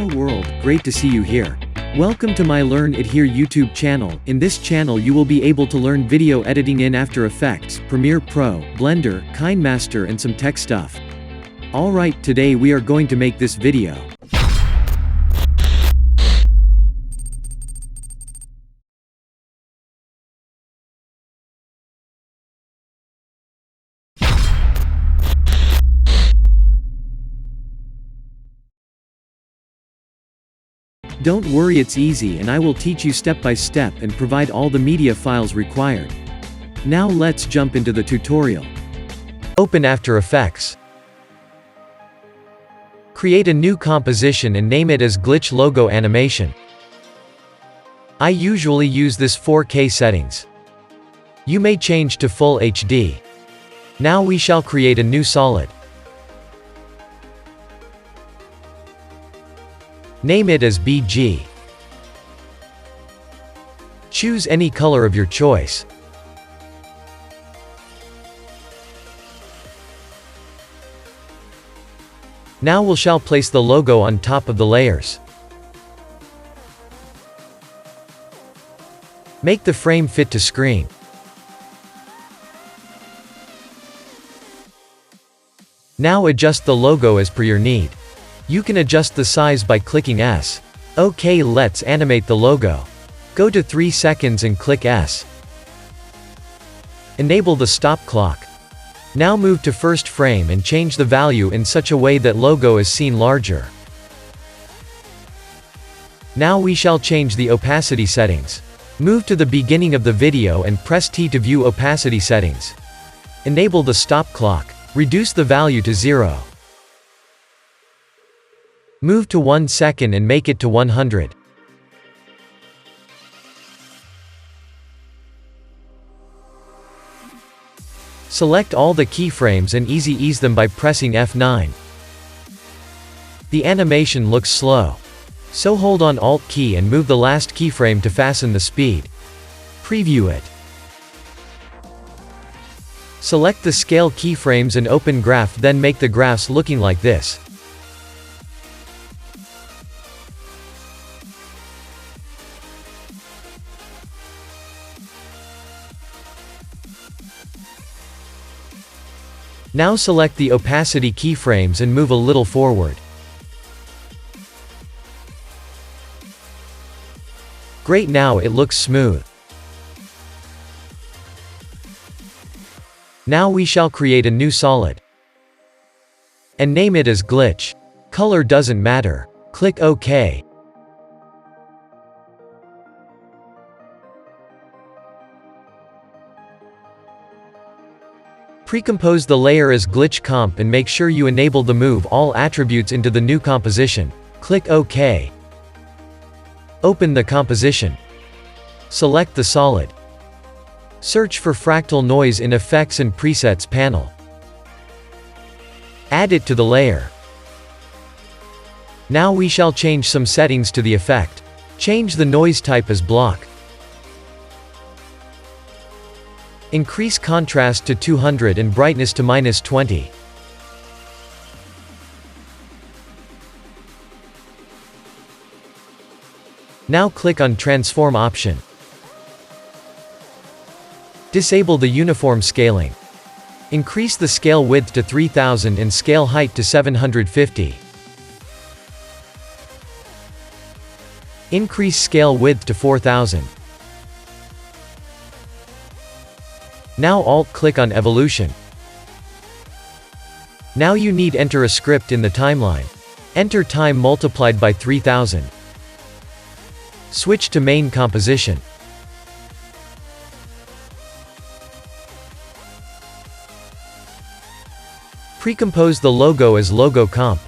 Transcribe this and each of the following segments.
Hello world, great to see you here. Welcome to my Learn It Here YouTube channel. In this channel you will be able to learn video editing in After Effects, Premiere Pro, Blender, Kine Master and some tech stuff. Alright, today we are going to make this video. Don't worry, it's easy and I will teach you step by step and provide all the media files required. Now let's jump into the tutorial. Open After Effects. Create a new composition and name it as Glitch Logo Animation. I usually use this 4K settings. You may change to Full HD. Now we shall create a new solid. Name it as BG. Choose any color of your choice. Now we shall place the logo on top of the layers. Make the frame fit to screen. Now adjust the logo as per your need. You can adjust the size by clicking S. OK, let's animate the logo. Go to 3 seconds and click S. Enable the stop clock. Now move to first frame and change the value in such a way that logo is seen larger. Now we shall change the opacity settings. Move to the beginning of the video and press T to view opacity settings. Enable the stop clock. Reduce the value to 0. Move to 1 second and make it to 100. Select all the keyframes and ease them by pressing F9. The animation looks slow. So hold on Alt key and move the last keyframe to fasten the speed. Preview it. Select the scale keyframes and open graph, then make the graphs looking like this. Now select the opacity keyframes and move a little forward. Great, now it looks smooth. Now we shall create a new solid. And name it as Glitch. Color doesn't matter. Click OK. Pre-compose the layer as Glitch Comp and make sure you enable the Move All attributes into the new composition. Click OK. Open the composition. Select the solid. Search for fractal noise in Effects and Presets panel. Add it to the layer. Now we shall change some settings to the effect. Change the noise type as block. Increase contrast to 200 and brightness to -20. Now click on Transform option. Disable the uniform scaling. Increase the scale width to 3000 and scale height to 750. Increase scale width to 4000. Now Alt-click on Evolution. Now you need enter a script in the timeline. Enter time multiplied by 3000. Switch to Main Composition. Pre-compose the logo as Logo Comp.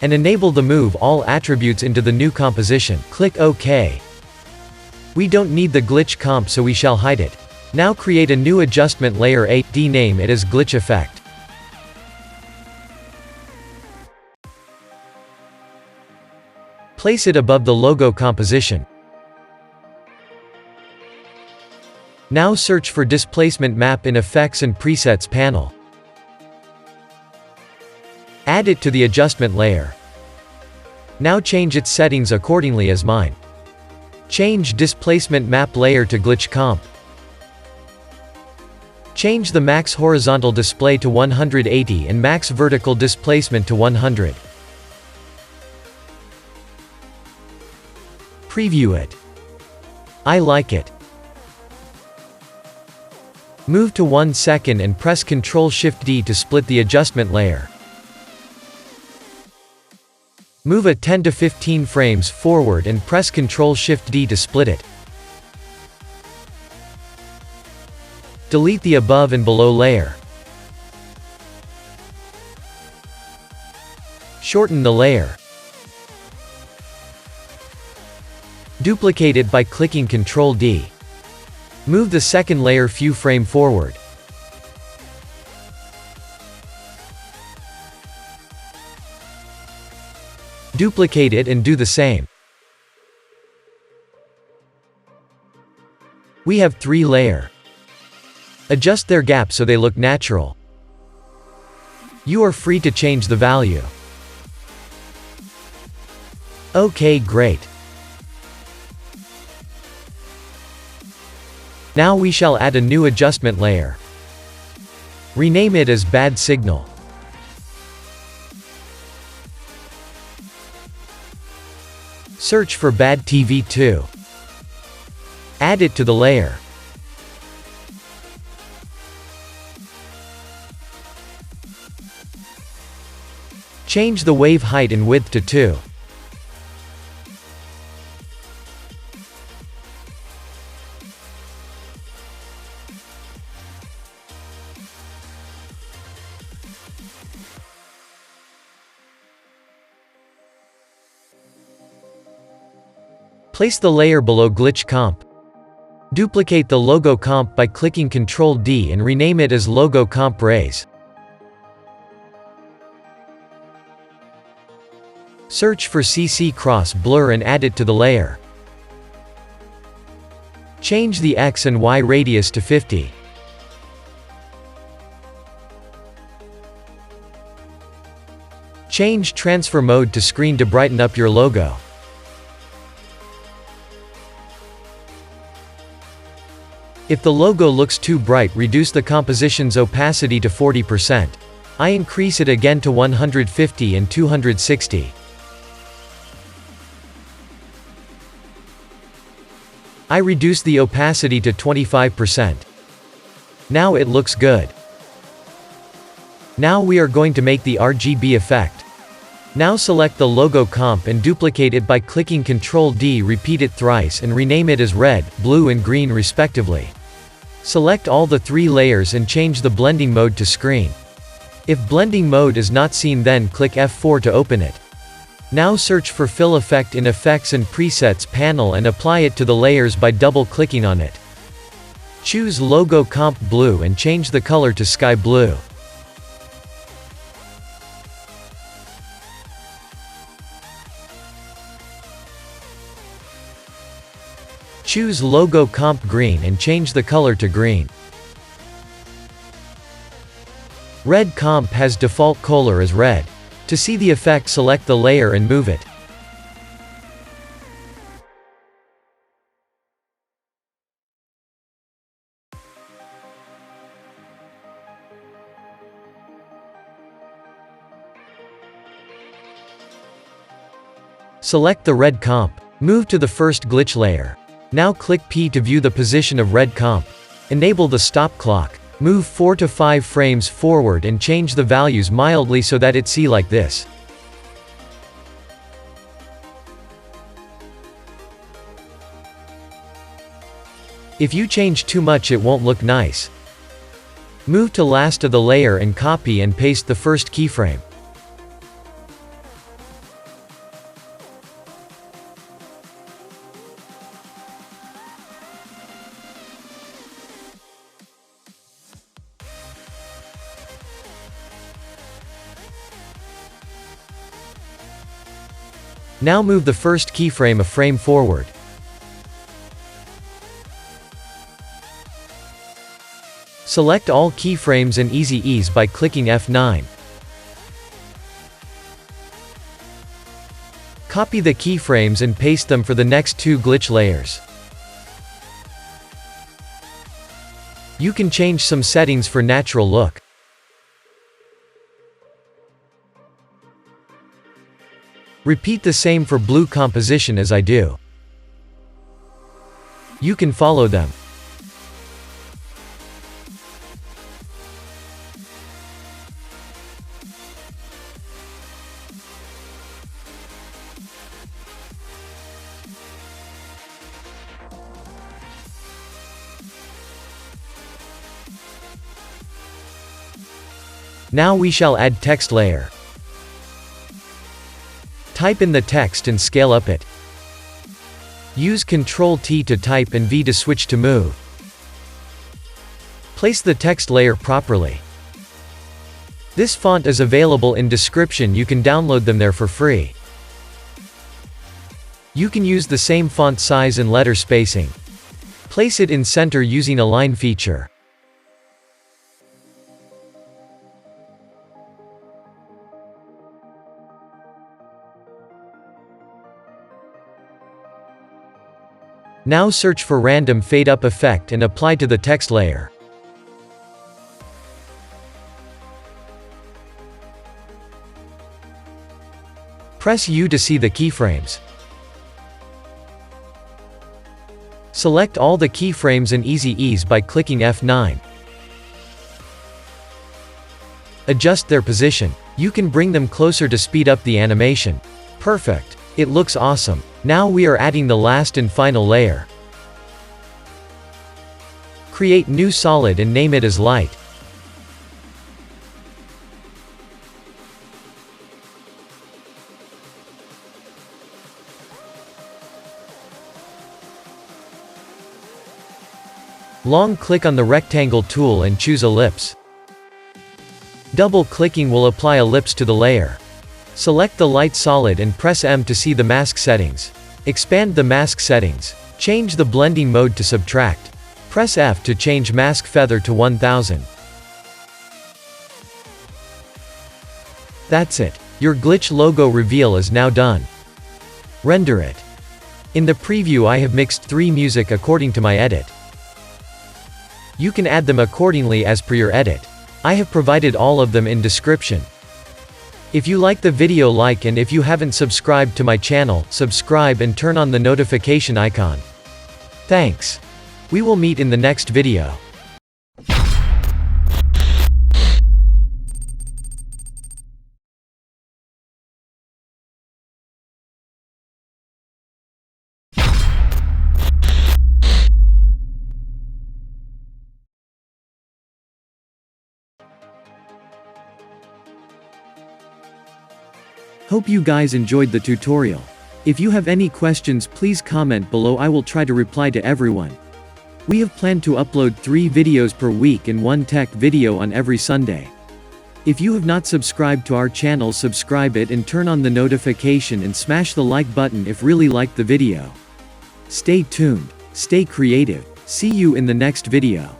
And enable the Move All attributes into the new composition. Click OK. We don't need the Glitch Comp, so we shall hide it. Now create a new adjustment layer AD, name it as Glitch Effect. Place it above the logo composition. Now search for Displacement Map in Effects and Presets panel. Add it to the adjustment layer. Now change its settings accordingly as mine. Change displacement map layer to glitch comp. Change the max horizontal display to 180 and max vertical displacement to 100. Preview it. I like it. Move to 1 second and press Ctrl-Shift-D to split the adjustment layer. Move it 10 to 15 frames forward and press Ctrl-Shift-D to split it. Delete the above and below layer. Shorten the layer. Duplicate it by clicking Ctrl-D. Move the second layer few frame forward. Duplicate it and do the same. We have 3 layer. Adjust their gap so they look natural. You are free to change the value. Okay, great. Now we shall add a new adjustment layer. Rename it as bad signal. Search for bad TV 2. Add it to the layer. Change the wave height and width to 2. Place the layer below glitch comp. Duplicate the logo comp by clicking Ctrl-D and rename it as logo comp raise. Search for CC cross blur and add it to the layer. Change the X and Y radius to 50. Change transfer mode to screen to brighten up your logo. If the logo looks too bright, reduce the composition's opacity to 40%. I increase it again to 150 and 260. I reduce the opacity to 25%. Now it looks good. Now we are going to make the RGB effect. Now select the logo comp and duplicate it by clicking Ctrl-D, repeat it thrice and rename it as red, blue and green respectively. Select all the 3 layers and change the blending mode to screen. If blending mode is not seen, then click F4 to open it. Now search for fill effect in Effects and Presets panel and apply it to the layers by double-clicking on it. Choose Logo Comp Blue and change the color to Sky Blue. Choose Logo Comp Green and change the color to green. Red Comp has default color as red. To see the effect, select the layer and move it. Select the red comp. Move to the first glitch layer. Now click P to view the position of red comp. Enable the stop clock. Move 4 to 5 frames forward and change the values mildly so that it see like this. If you change too much, it won't look nice. Move to last of the layer and copy and paste the first keyframe. Now move the first keyframe a frame forward. Select all keyframes and Easy Ease by clicking F9. Copy the keyframes and paste them for the next 2 glitch layers. You can change some settings for natural look. Repeat the same for blue composition as I do. You can follow them. Now we shall add text layer. Type in the text and scale up it. Use Ctrl-T to type and V to switch to move. Place the text layer properly. This font is available in description, you can download them there for free. You can use the same font size and letter spacing. Place it in center using Align feature. Now search for random fade up effect and apply to the text layer. Press U to see the keyframes. Select all the keyframes and easy ease by clicking F9. Adjust their position. You can bring them closer to speed up the animation. Perfect. It looks awesome. Now we are adding the last and final layer. Create new solid and name it as light. Long click on the rectangle tool and choose ellipse. Double clicking will apply ellipse to the layer. Select the light solid and press M to see the mask settings. Expand the mask settings. Change the blending mode to subtract. Press F to change mask feather to 1000. That's it. Your glitch logo reveal is now done. Render it. In the preview I have mixed 3 music according to my edit. You can add them accordingly as per your edit. I have provided all of them in description. If you like the video, like, and if you haven't subscribed to my channel, subscribe and turn on the notification icon. Thanks. We will meet in the next video. Hope you guys enjoyed the tutorial. If you have any questions, please comment below. I will try to reply to everyone. We have planned to upload 3 videos per week and 1 tech video on every Sunday. If you have not subscribed to our channel, subscribe it and turn on the notification and smash the like button if really liked the video. Stay tuned, stay creative. See you in the next video.